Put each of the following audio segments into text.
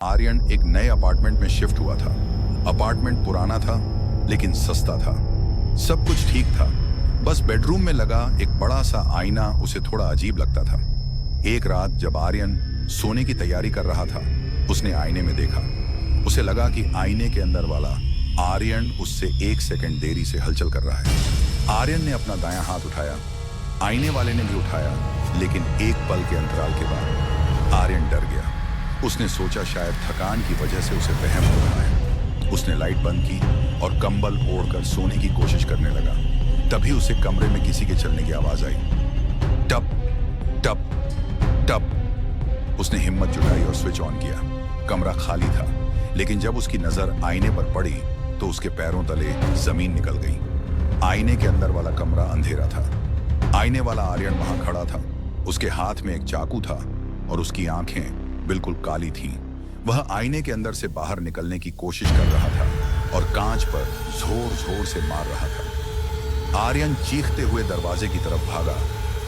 आर्यन एक नए अपार्टमेंट में शिफ्ट हुआ था। अपार्टमेंट पुराना था लेकिन सस्ता था। सब कुछ ठीक था, बस बेडरूम में लगा एक बड़ा सा आईना उसे थोड़ा अजीब लगता था। एक रात जब आर्यन सोने की तैयारी कर रहा था, उसने आईने में देखा। उसे लगा कि आईने के अंदर वाला आर्यन उससे 1 सेकंड देरी से हलचल कर रहा है। आर्यन ने अपना दायां हाथ उठाया, आईने वाले ने भी उठाया, लेकिन एक पल के अंतराल के बाद आर्यन डर गया। उसने सोचा शायद थकान की वजह से उसे वहम हो रहा है। उसने लाइट बंद की और कंबल ओढ़कर सोने की कोशिश करने लगा। तभी उसे कमरे में किसी के चलने की आवाज आई। टप टप टप। उसने हिम्मत जुटाई और स्विच ऑन किया। कमरा खाली था, लेकिन जब उसकी नजर आईने पर पड़ी तो उसके पैरों तले जमीन निकल गई। आईने के अंदर वाला कमरा अंधेरा था। आईने वाला आर्यन वहां खड़ा था। उसके हाथ में एक चाकू था और उसकी आंखें बिल्कुल काली थीं। वह आईने के अंदर से बाहर निकलने की कोशिश कर रहा था और कांच पर जोर जोर से मार रहा था। आर्यन चीखते हुए दरवाजे की तरफ भागा,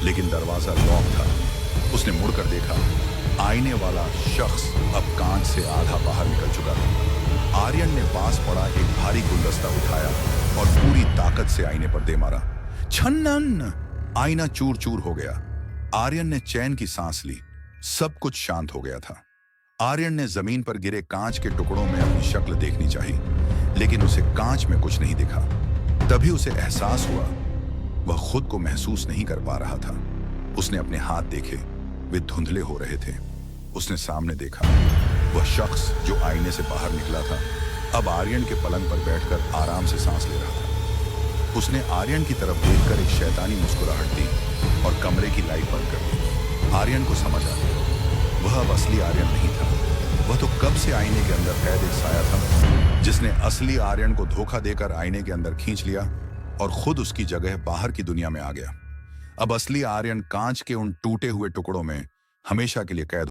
लेकिन दरवाजा लॉक था। उसने मुड़कर देखा, आईने वाला शख्स अब कांच से आधा बाहर निकल चुका था। आर्यन ने पास पड़ा एक भारी गुलदस्ता उठाया और पूरी ताकत से आईने पर दे मारा। छन्नन! आईना चूर चूर हो गया। आर्यन ने चैन की सांस ली। सब कुछ शांत हो गया था। आर्यन ने जमीन पर गिरे कांच के टुकड़ों में अपनी शक्ल देखनी चाहिए, लेकिन उसे कांच में कुछ नहीं दिखा। तभी उसे एहसास हुआ, वह खुद को महसूस नहीं कर पा रहा था। उसने अपने हाथ देखे, वे धुंधले हो रहे थे। उसने सामने देखा, वह शख्स जो आईने से बाहर निकला था अब आर्यन के पलंग पर बैठकर आराम से सांस ले रहा था। उसने आर्यन की तरफ देखकर एक शैतानी मुस्कुराहट दी और कमरे की लाइट बंद कर दी। आर्यन को समझ आ गया, वह अब असली आर्यन नहीं था। वह तो कब से आईने के अंदर कैद एक साया था, जिसने असली आर्यन को धोखा देकर आईने के अंदर खींच लिया और खुद उसकी जगह बाहर की दुनिया में आ गया। अब असली आर्यन कांच के उन टूटे हुए टुकड़ों में हमेशा के लिए कैद